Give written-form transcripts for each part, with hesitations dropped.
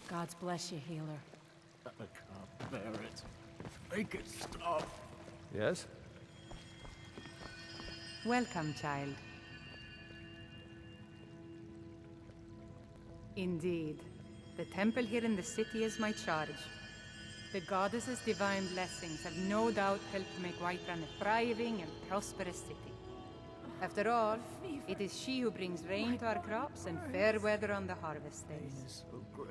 God bless you, healer. I can't bear it. Make it stop. Yes? Welcome, child. Indeed. The temple here in the city is my charge. The goddess's divine blessings have no doubt helped make Whiterun a thriving and prosperous city. After all, it is she who brings rain to our crops and fair weather on the harvest days. It's so great.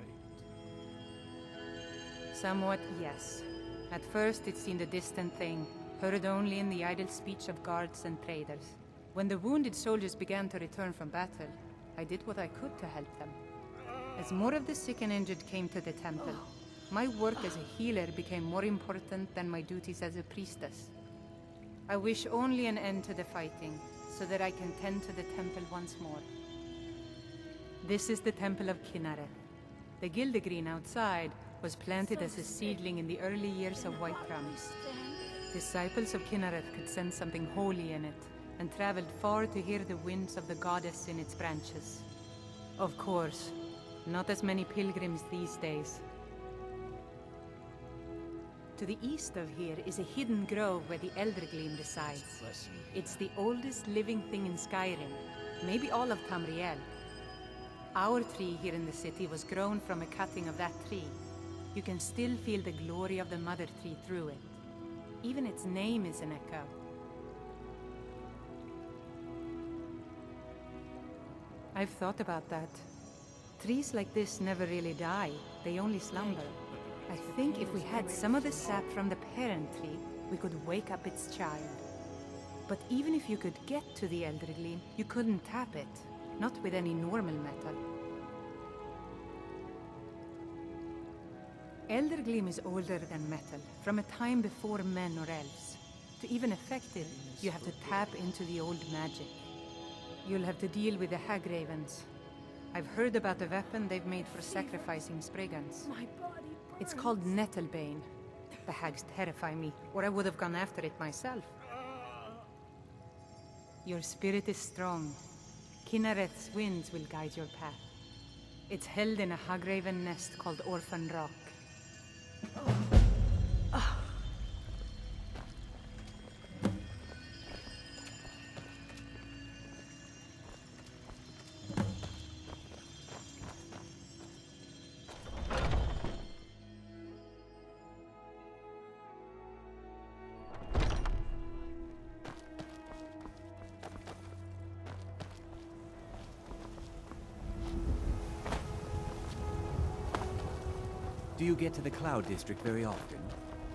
Somewhat, yes. At first it seemed a distant thing, heard only in the idle speech of guards and traders. When the wounded soldiers began to return from battle, I did what I could to help them. As more of the sick and injured came to the temple, my work as a healer became more important than my duties as a priestess. I wish only an end to the fighting, so that I can tend to the temple once more. This is the Temple of Kinnareth. The Gildegreen outside was planted as a seedling in the early years of Whiterun. Disciples of Kinnareth could sense something holy in it, and traveled far to hear the winds of the goddess in its branches. Of course, not as many pilgrims these days. To the east of here is a hidden grove where the Eldergleam resides. It's the oldest living thing in Skyrim, maybe all of Tamriel. Our tree here in the city was grown from a cutting of that tree. You can still feel the glory of the mother tree through it. Even its name is an echo. I've thought about that. Trees like this never really die, they only slumber. I think if we had some of the sap from the parent tree, we could wake up its child. But even if you could get to the Eldergleam, you couldn't tap it. Not with any normal metal. Eldergleam is older than metal, from a time before men or elves. To even affect it, you have to tap into the old magic. You'll have to deal with the hag ravens. I've heard about a weapon they've made for sacrificing Spriggans. It's called Nettlebane. The hags terrify me, or I would have gone after it myself. Your spirit is strong. Kinnareth's winds will guide your path. It's held in a hagraven nest called Orphan Rock. Do you get to the Cloud District very often?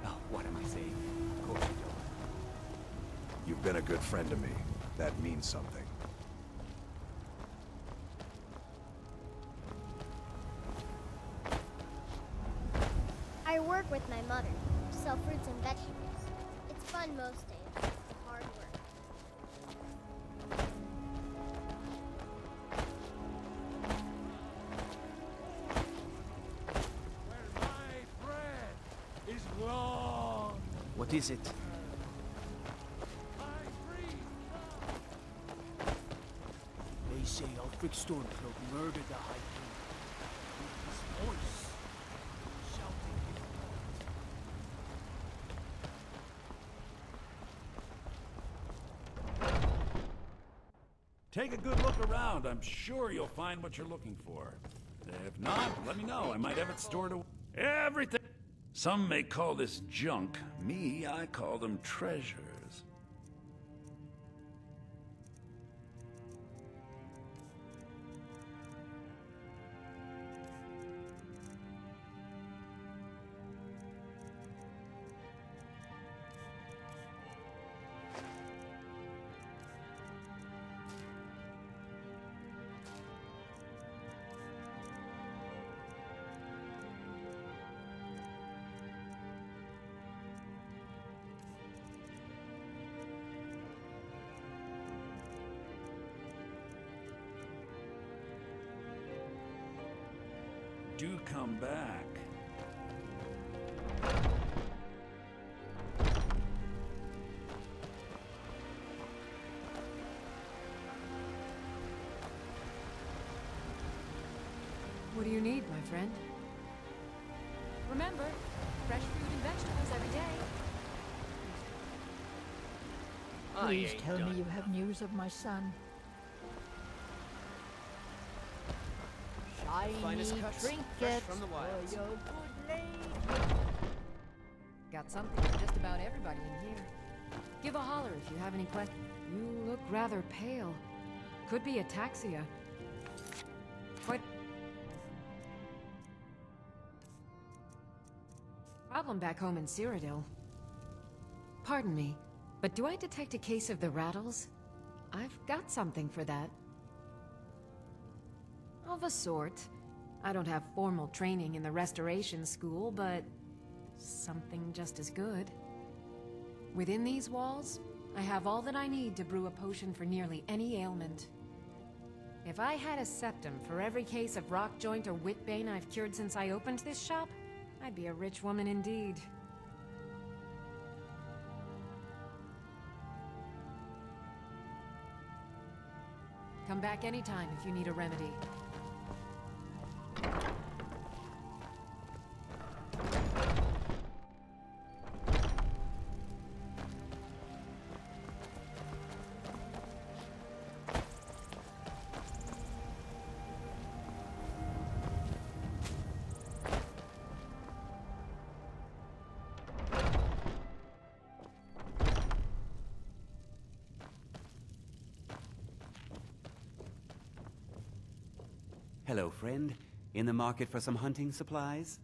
Oh, what am I saying? Of course you don't. You've been a good friend to me. That means something. I work with my mother, sell fruits and vegetables. It's fun most days, but hard work. What is it? They say Ulfric Stormcloak murdered the High King. With his voice, shouting his words. Take a good look around. I'm sure you'll find what you're looking for. If not, let me know. I might have it stored away. Everything. Some may call this junk. Me, I call them treasures. Do come back. What do you need, my friend? Remember, fresh fruit and vegetables every day. Please tell me you have news of my son. Shiny Finest cuts, fresh trinkets from the for wilds. your good lady. Got something for just about everybody in here. Give a holler if you have any questions. You look rather pale. Could be ataxia. Quite... Problem back home in Cyrodiil. Pardon me, but do I detect a case of the rattles? I've got something for that. Of a sort. I don't have formal training in the restoration school, but something just as good. Within these walls, I have all that I need to brew a potion for nearly any ailment. If I had a septum for every case of rock joint or whitbane I've cured since I opened this shop, I'd be a rich woman indeed. Come back anytime if you need a remedy. Hello, friend. In the market for some hunting supplies?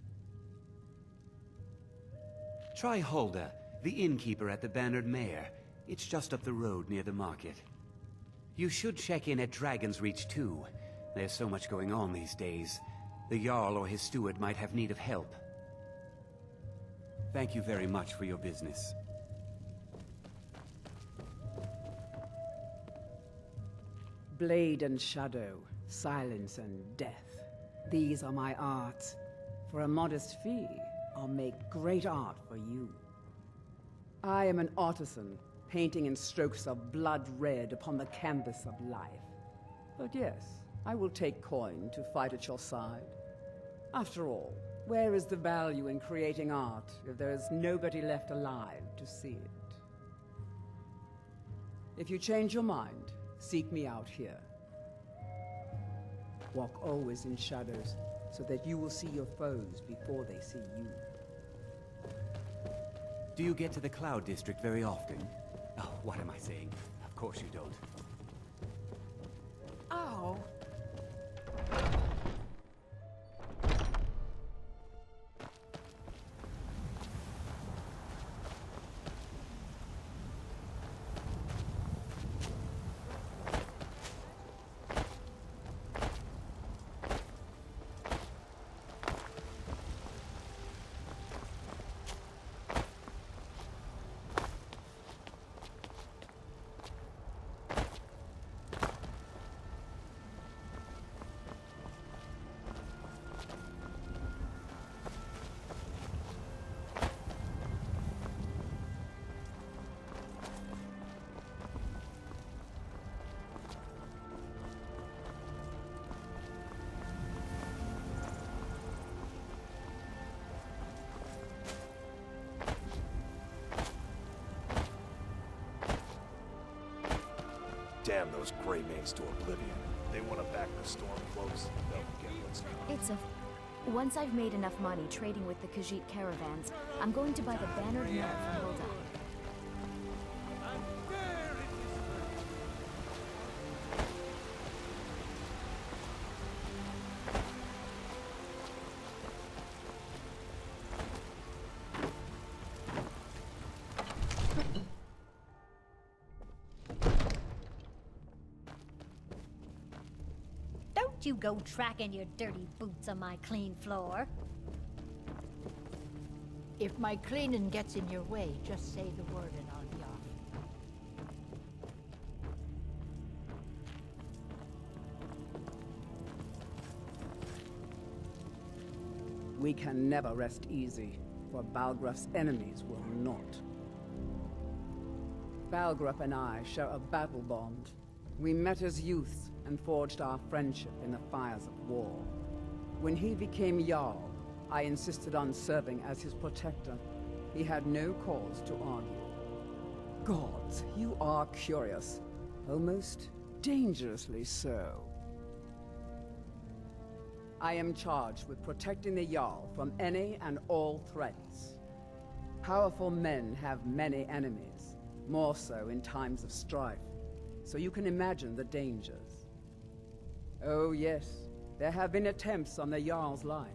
Try Hulda, the innkeeper at the Bannered Mare. It's just up the road near the market. You should check in at Dragon's Reach too. There's so much going on these days. The Jarl or his steward might have need of help. Thank you very much for your business. Blade and shadow, silence and death. These are my arts. For a modest fee, I'll make great art for you. I am an artisan, painting in strokes of blood red upon the canvas of life. But yes, I will take coin to fight at your side. After all, where is the value in creating art if there is nobody left alive to see it? If you change your mind, seek me out here. Walk always in shadows, so that you will see your foes before they see you. Do you get to the Cloud District very often? Oh, what am I saying? Of course you don't. Oh. Damn those gray maids to oblivion. They want to back the storm close. They'll get what's coming. It's a... Once I've made enough money trading with the Khajiit caravans, I'm going to buy the Bannered Mare from Hulda. Don't you go tracking your dirty boots on my clean floor. If my cleaning gets in your way, just say the word and I'll be off. We can never rest easy, for Balgraf's enemies will not. Balgraf and I share a battle bond. We met as youths and forged our friendship in the fires of war. When he became Jarl, I insisted on serving as his protector. He had no cause to argue. Gods, you are curious. Almost dangerously so. I am charged with protecting the Jarl from any and all threats. Powerful men have many enemies, more so in times of strife, so you can imagine the dangers. Oh yes, there have been attempts on the Jarl's life.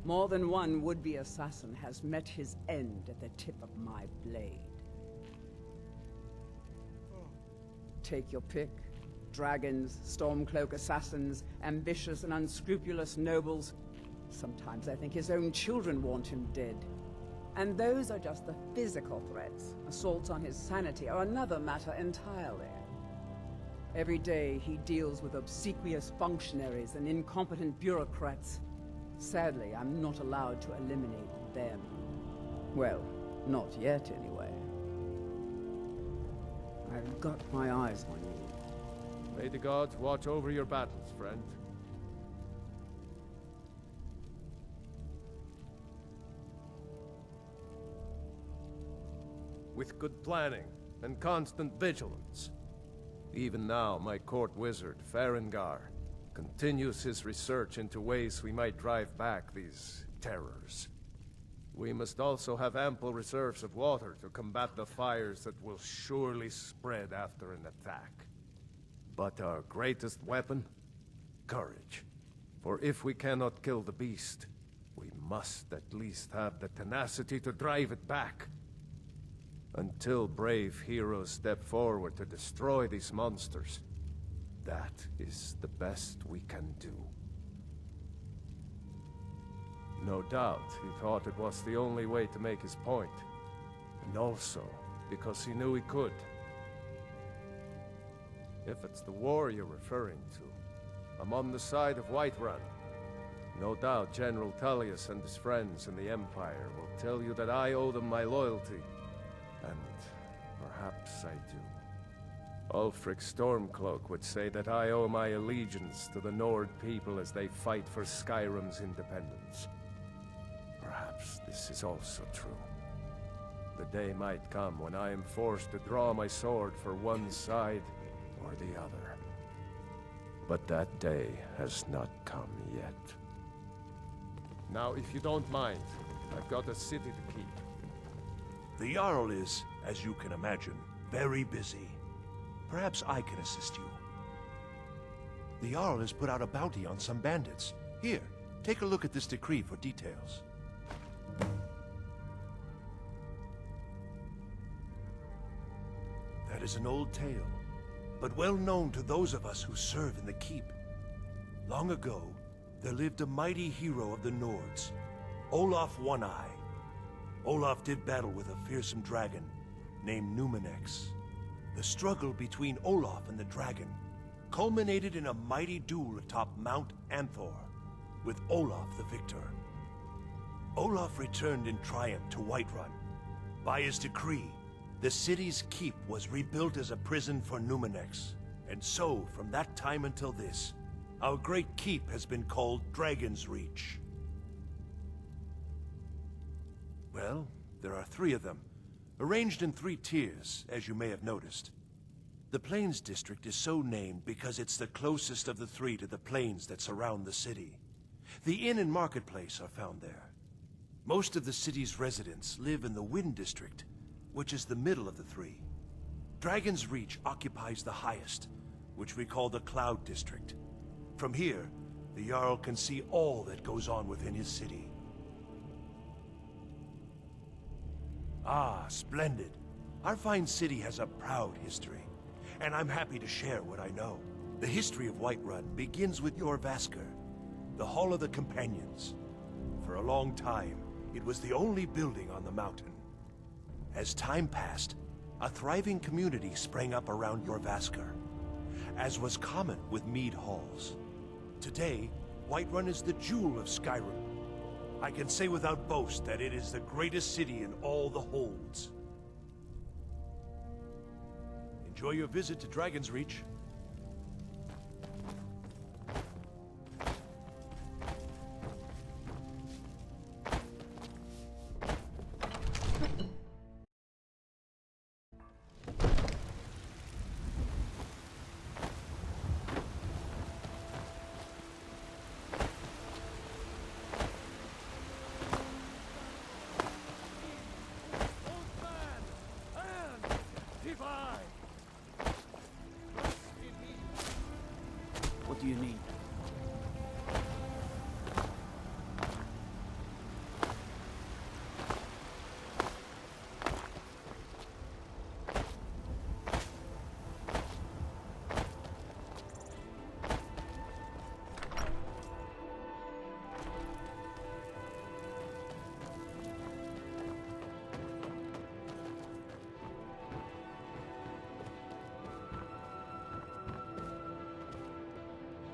More than one would-be assassin has met his end at the tip of my blade. Take your pick. Dragons, Stormcloak assassins, ambitious and unscrupulous nobles. Sometimes I think his own children want him dead. And those are just the physical threats. Assaults on his sanity are another matter entirely. Every day he deals with obsequious functionaries and incompetent bureaucrats. Sadly, I'm not allowed to eliminate them. Well, not yet anyway. I've got my eyes on you. May the gods watch over your battles, friend. With good planning and constant vigilance. Even now, my court wizard, Farengar, continues his research into ways we might drive back these terrors. We must also have ample reserves of water to combat the fires that will surely spread after an attack. But our greatest weapon? Courage. For if we cannot kill the beast, we must at least have the tenacity to drive it back. Until brave heroes step forward to destroy these monsters, that is the best we can do. No doubt, he thought it was the only way to make his point. And also, because he knew he could. If it's the war you're referring to, I'm on the side of Whiterun. No doubt General Tullius and his friends in the Empire will tell you that I owe them my loyalty. And perhaps I do. Ulfric Stormcloak would say that I owe my allegiance to the Nord people as they fight for Skyrim's independence. Perhaps this is also true. The day might come when I am forced to draw my sword for one side or the other. But that day has not come yet. Now, if you don't mind, I've got a city to keep. The Jarl is, as you can imagine, very busy. Perhaps I can assist you. The Jarl has put out a bounty on some bandits. Here, take a look at this decree for details. That is an old tale, but well known to those of us who serve in the keep. Long ago, there lived a mighty hero of the Nords, Olaf One-Eye. Olaf did battle with a fearsome dragon named Numenex. The struggle between Olaf and the dragon culminated in a mighty duel atop Mount Anthor, with Olaf the victor. Olaf returned in triumph to Whiterun. By his decree, the city's keep was rebuilt as a prison for Numenex. And so, from that time until this, our great keep has been called Dragon's Reach. Well, there are 3 of them, arranged in 3 tiers, as you may have noticed. The Plains District is so named because it's the closest of the 3 to the plains that surround the city. The inn and marketplace are found there. Most of the city's residents live in the Wind District, which is the middle of the 3. Dragon's Reach occupies the highest, which we call the Cloud District. From here, the Jarl can see all that goes on within his city. Ah, splendid. Our fine city has a proud history, and I'm happy to share what I know. The history of Whiterun begins with Jorrvaskr, the Hall of the Companions. For a long time, it was the only building on the mountain. As time passed, a thriving community sprang up around Jorrvaskr, as was common with mead halls. Today, Whiterun is the jewel of Skyrim. I can say without boast that it is the greatest city in all the holds. Enjoy your visit to Dragon's Reach.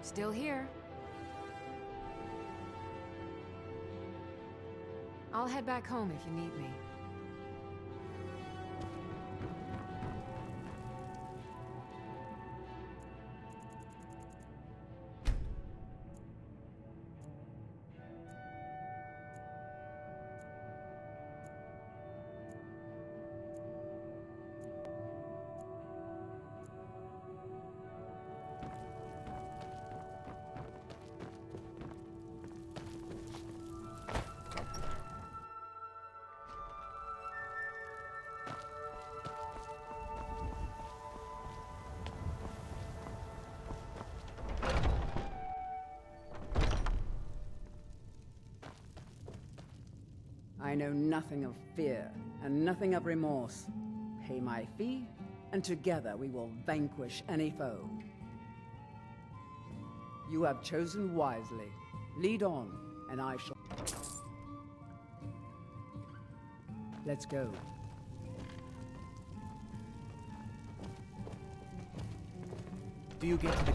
Still here. I'll head back home if you need me. I know nothing of fear, and nothing of remorse. Pay my fee, and together we will vanquish any foe. You have chosen wisely. Lead on, and I shall... Let's go. Do you get to the...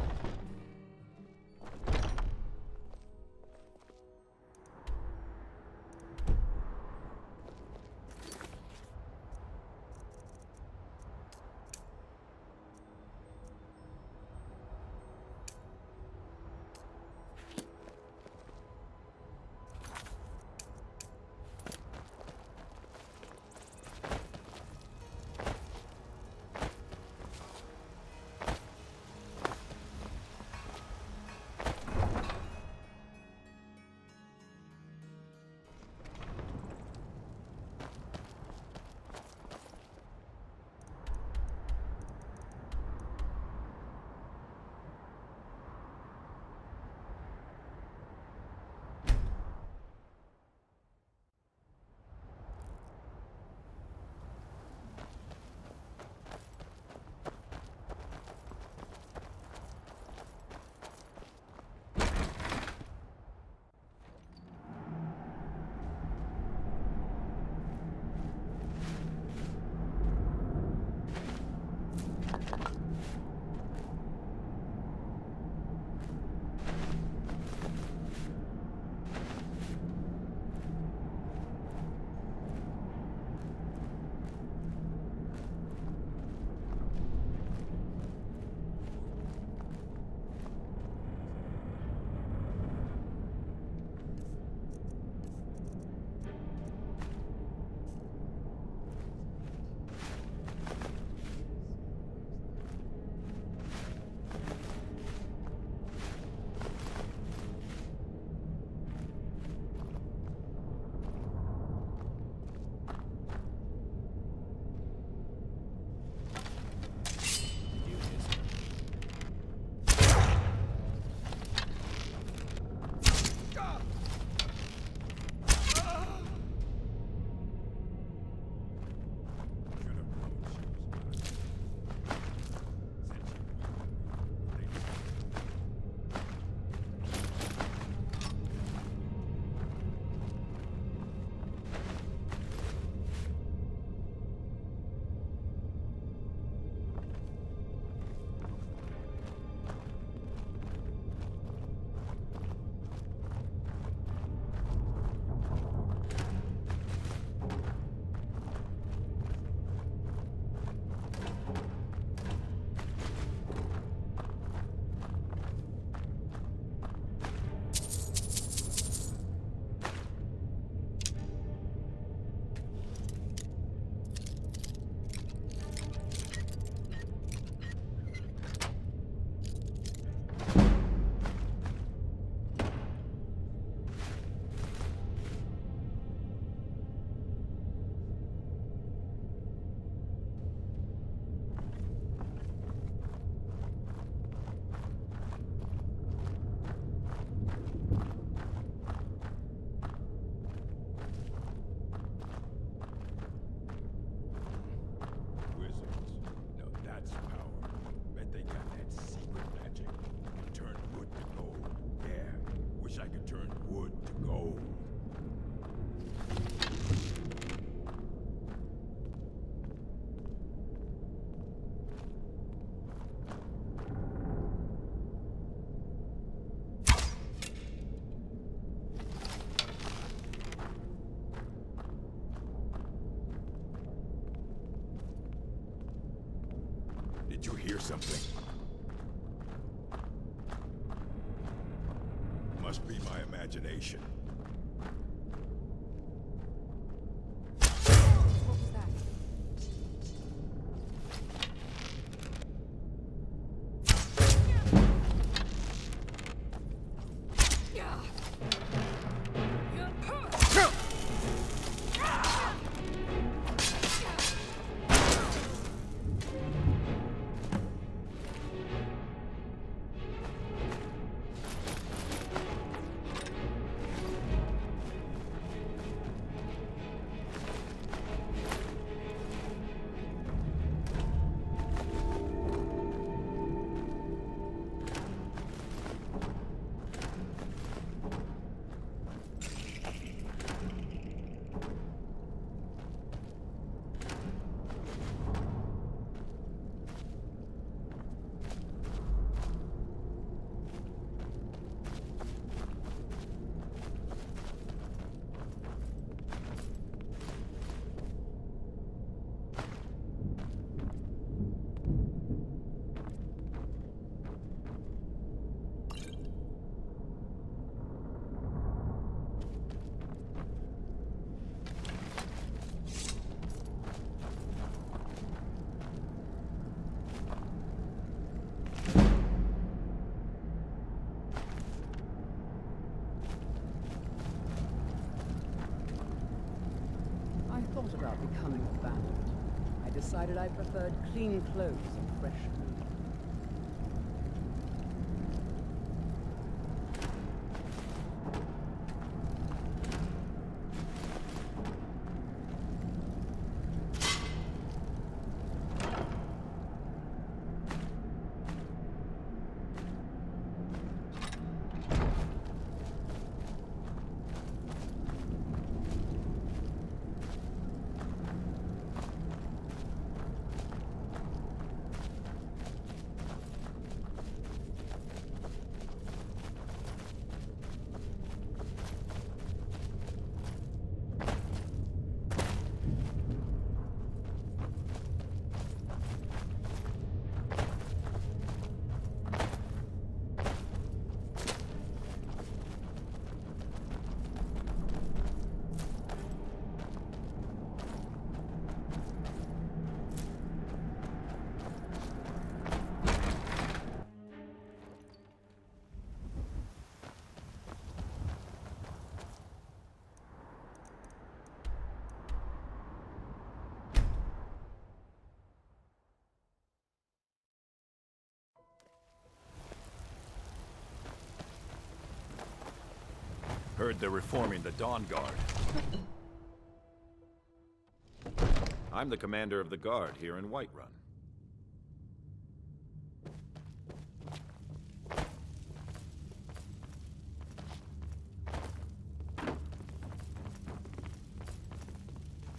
hear something. Must be my imagination. What was that? I thought about becoming a bandit. I decided I preferred clean clothes and fresh food. Heard they're reforming the Dawn Guard. I'm the commander of the Guard here in Whiterun.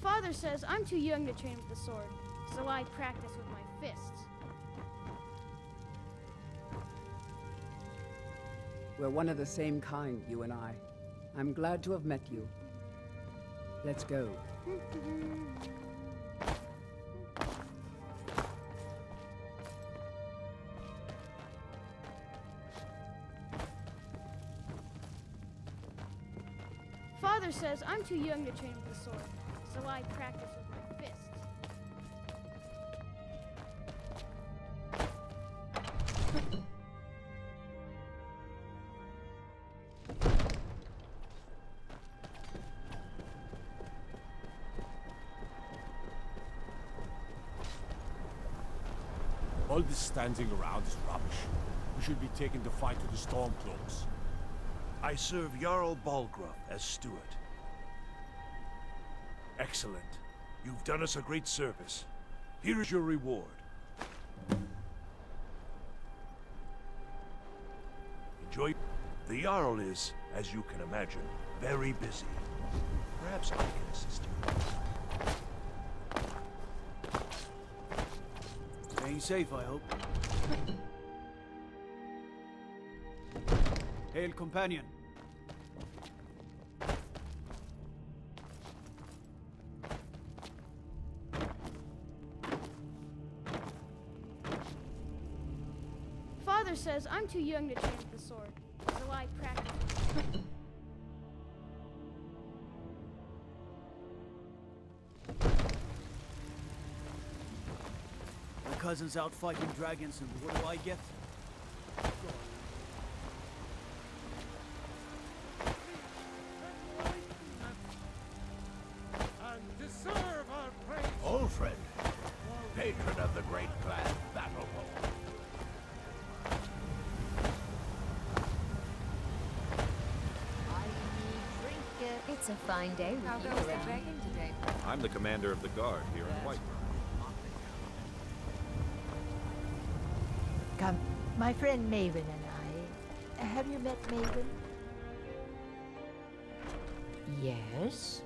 Father says I'm too young to train with the sword, so I practice with my fists. We're one of the same kind, you and I. I'm glad to have met you. Let's go. Father says I'm too young to train with the sword, so I practice with my fists. All this standing around is rubbish. We should be taking the fight to the Stormcloaks. I serve Jarl Balgruuf as steward. Excellent. You've done us a great service. Here is your reward. Enjoy. The Jarl is, as you can imagine, very busy. Perhaps I can assist you. Staying safe, I hope. Hail, companion. Father says I'm too young to train with the sword, so I practice. My cousin's out fighting dragons, and what do I get? And deserve our praise! Olfred, patron of the great clan Battlehold. I need drink. It's a fine day with How you goes the around. dragon today? I'm the commander of the guard here in Whiterun. Come, my friend Maven and I. Have you met Maven? Yes.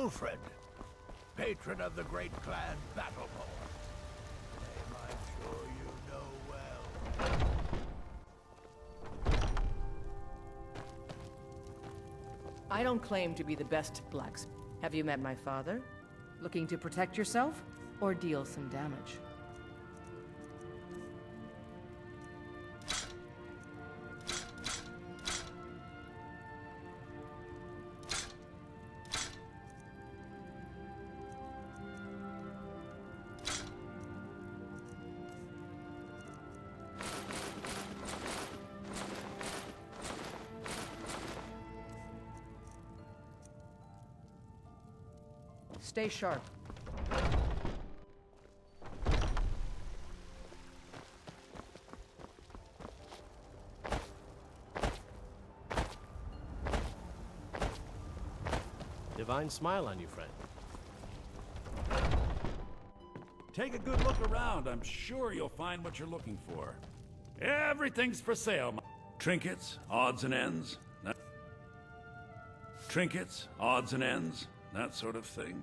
Wilfred, patron of the great clan Battlemore. Name I'm sure you know well. I don't claim to be the best blacksmith. Have you met my father? Looking to protect yourself, or deal some damage? Stay sharp. Divine smile on you, friend. Take a good look around. I'm sure you'll find what you're looking for. Everything's for sale. Trinkets, odds and ends. Trinkets, odds and ends, that sort of thing.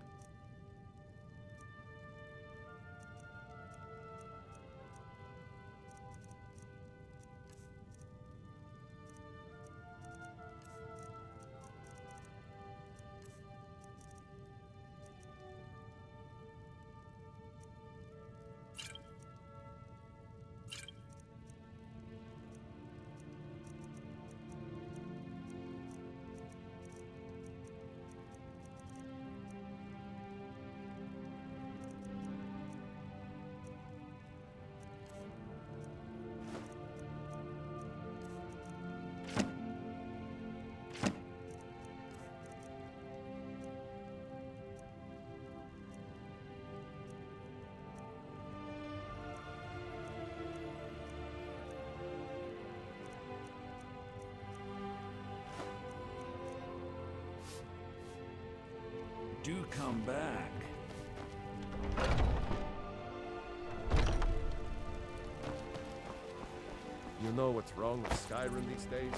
Do come back. You know what's wrong with Skyrim these days?